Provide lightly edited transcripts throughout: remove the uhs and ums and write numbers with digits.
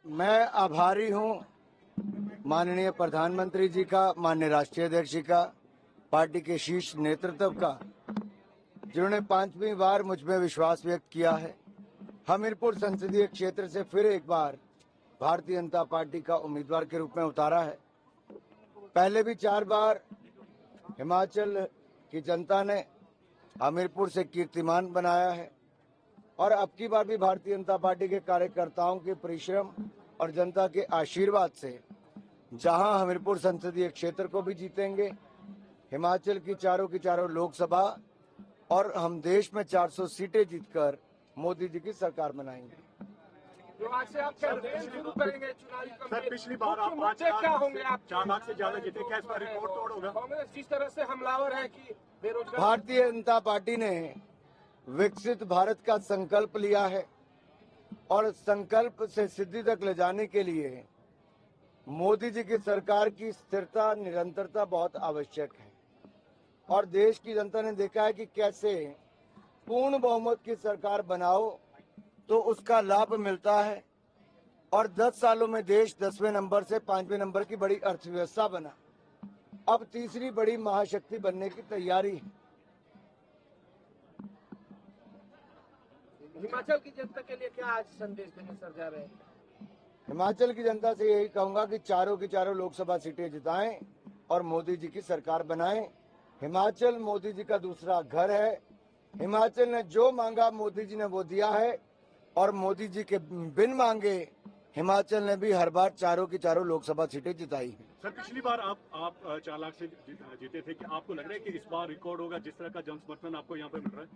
मैं आभारी हूं माननीय प्रधानमंत्री जी का, माननीय राष्ट्रीय अध्यक्ष जी का, पार्टी के शीर्ष नेतृत्व का, जिन्होंने 5वीं बार मुझ में विश्वास व्यक्त किया है। हमीरपुर संसदीय क्षेत्र से फिर एक बार भारतीय जनता पार्टी का उम्मीदवार के रूप में उतारा है। पहले भी 4 बार हिमाचल की जनता ने हमीरपुर से कीर्तिमान बनाया है और अब की बार भी भारतीय जनता पार्टी के कार्यकर्ताओं के परिश्रम और जनता के आशीर्वाद से जहां हमीरपुर संसदीय क्षेत्र को भी जीतेंगे, हिमाचल की चारों लोकसभा और हम देश में 400 सीटें जीतकर मोदी जी की सरकार बनाएंगे। तो आज से आप कैंपेन शुरू करेंगे चुनावी कैंपेन। सर, पिछली बार आप 5 क्या होंगे? आप 4 लाख से ज्यादा जीते, क्या इस बार रिकॉर्ड तोड़ होगा? कांग्रेस जिस तरह से हमलावर है कि बेरोजगार। भारतीय जनता पार्टी ने विकसित भारत का संकल्प लिया है और संकल्प से सिद्धि तक ले जाने के लिए मोदी जी की सरकार की स्थिरता, निरंतरता बहुत आवश्यक है। और देश की जनता ने देखा है कि कैसे पूर्ण बहुमत की सरकार बनाओ तो उसका लाभ मिलता है। और 10 सालों में देश 10वें नंबर से 5वें नंबर की बड़ी अर्थव्यवस्था बना, अब तीसरी बड़ी महाशक्ति बनने की तैयारी है। हिमाचल की जनता के लिए क्या आज संदेश देने सर जा रहे हैं? हिमाचल की जनता से यही कहूंगा कि चारों की चारों लोकसभा सीटें जिताएं और मोदी जी की सरकार बनाएं। हिमाचल मोदी जी का दूसरा घर है। हिमाचल ने जो मांगा मोदी जी ने वो दिया है और मोदी जी के बिन मांगे हिमाचल ने भी हर बार चारों की चारों लोकसभा सीटें जिताई हैं। सर, पिछली बार आप 4 लाख से जीते थे, कि आपको लग रहा है कि इस बार रिकॉर्ड होगा जिस तरह का जन समर्थन आपको यहाँ पे मिल रहा है?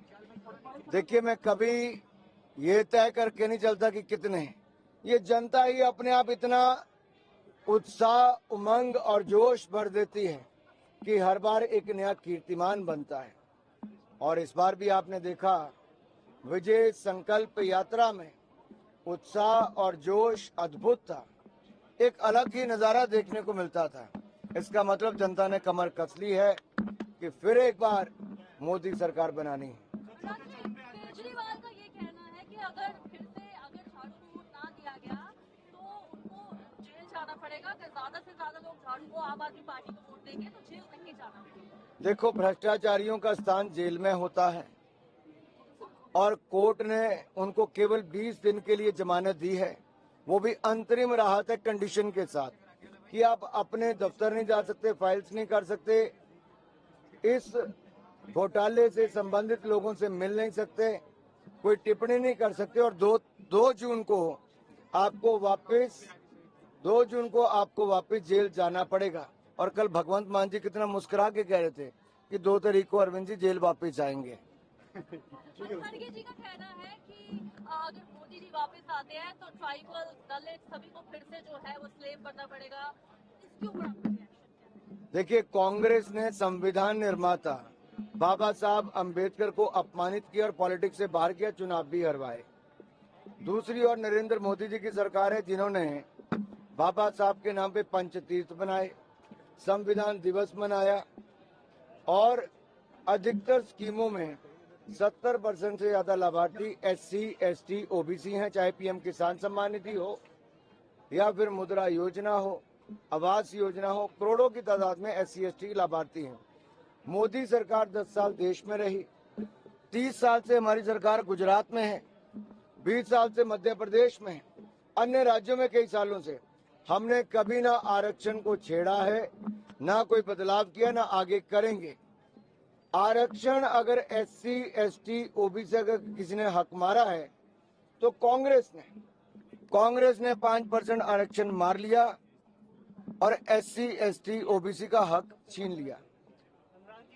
देखिए, मैं कभी ये तय करके नहीं चलता कि कितने, ये जनता ही अपने आप इतना उत्साह, उमंग और जोश भर देती है कि हर बार एक नया कीर्तिमान बनता है। और इस बार भी आपने देखा विजय संकल्प यात्रा में उत्साह और जोश अद्भुत था। एक अलग ही नजारा देखने को मिलता था। इसका मतलब जनता ने कमर कस ली है कि फिर एक बार मोदी सरकार बनानी है। केजरीवाल का ये कहना है कि अगर झाड़ू को वोट ना दिया गया तो उनको जेल जाना पड़ेगा। अगर ज्यादा से ज्यादा लोग झाड़ू को, आम आदमी पार्टी को वोट देंगे तो जेल नहीं जाना पड़ेगा। देखो, भ्रष्टाचारियों का स्थान जेल में होता है और कोर्ट ने उनको केवल 20 दिन के लिए जमानत दी है, वो भी अंतरिम राहत है कंडीशन के साथ कि आप अपने दफ्तर नहीं जा सकते, फाइल्स नहीं कर सकते, इस घोटाले से संबंधित लोगों से मिल नहीं सकते, कोई टिप्पणी नहीं कर सकते। और 2 जून को आपको वापस जेल जाना पड़ेगा। और कल भगवंत मान जी कितना मुस्कुरा के कह रहे थे कि 2 तारीख को अरविंद जी जेल वापस जाएंगे। खड़गे जी का कहना है कि अगर मोदी जी वापस आते हैं तो ट्राइबल, दलित सभी को फिर से जो है वो स्लेव बनना पड़ेगा। इसके ऊपर आपका रिएक्शन क्या है? देखिए, कांग्रेस ने संविधान निर्माता बाबा साहब अंबेडकर को अपमानित किया और पॉलिटिक्स से बाहर किया, चुनाव भी हरवाए। दूसरी ओर नरेंद्र मोदी जी की सरकार है जिन्होंने बाबा साहब के नाम पे पंचतीर्थ बनाए, संविधान दिवस मनाया और अधिकतर स्कीमों में 70% से ज्यादा लाभार्थी SC, ST, OBC हैं, चाहे PM किसान सम्मान निधि हो या फिर मुद्रा योजना हो, आवास योजना हो, करोड़ों की तादाद में SC, ST लाभार्थी हैं। मोदी सरकार 10 साल देश में रही, 30 साल से हमारी सरकार गुजरात में है, 20 साल से मध्य प्रदेश में है, अन्य राज्यों में कई सालों से। हमने कभी ना आरक्षण को छेड़ा है, ना कोई बदलाव किया, ना आगे करेंगे। आरक्षण अगर SC, ST, OBC अगर किसी ने हक मारा है तो कांग्रेस ने 5% आरक्षण मार लिया और SC, ST, OBC का हक छीन लिया।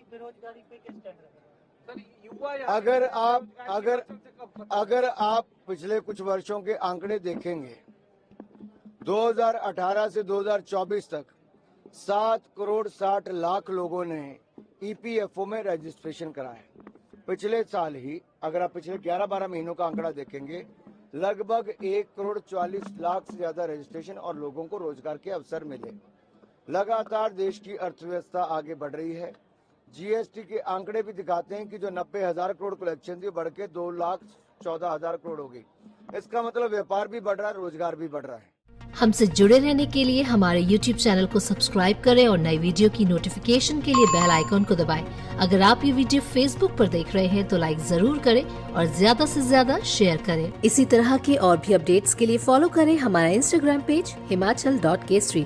बेरोजगारी पे क्या स्टैंड रहेगा? सर, युवा अगर आप पिछले कुछ वर्षों के आंकड़े देखेंगे, 2018 से 2024 तक 7 करोड़ 60 लाख लोगों ने EPFO में रजिस्ट्रेशन कराया। पिछले साल ही अगर आप पिछले 11-12 महीनों का आंकड़ा देखेंगे, लगभग 1 करोड़ 40 लाख से ज्यादा रजिस्ट्रेशन और लोगों को रोजगार के अवसर मिले। लगातार देश की अर्थव्यवस्था आगे बढ़ रही है। GST के आंकड़े भी दिखाते हैं कि जो 90,000 करोड़ कलेक्शन थी बढ़ के 2,14,000 करोड़ हो गई। इसका मतलब व्यापार भी बढ़ रहा है, रोजगार भी बढ़ रहा है। हमसे जुड़े रहने के लिए हमारे YouTube चैनल को सब्सक्राइब करें और नई वीडियो की नोटिफिकेशन के लिए बेल आइकॉन को दबाएं। अगर आप ये वीडियो Facebook पर देख रहे हैं तो लाइक जरूर करें और ज्यादा से ज्यादा शेयर करें। इसी तरह के और भी अपडेट्स के लिए फॉलो करें हमारा Instagram पेज himachal.kesri।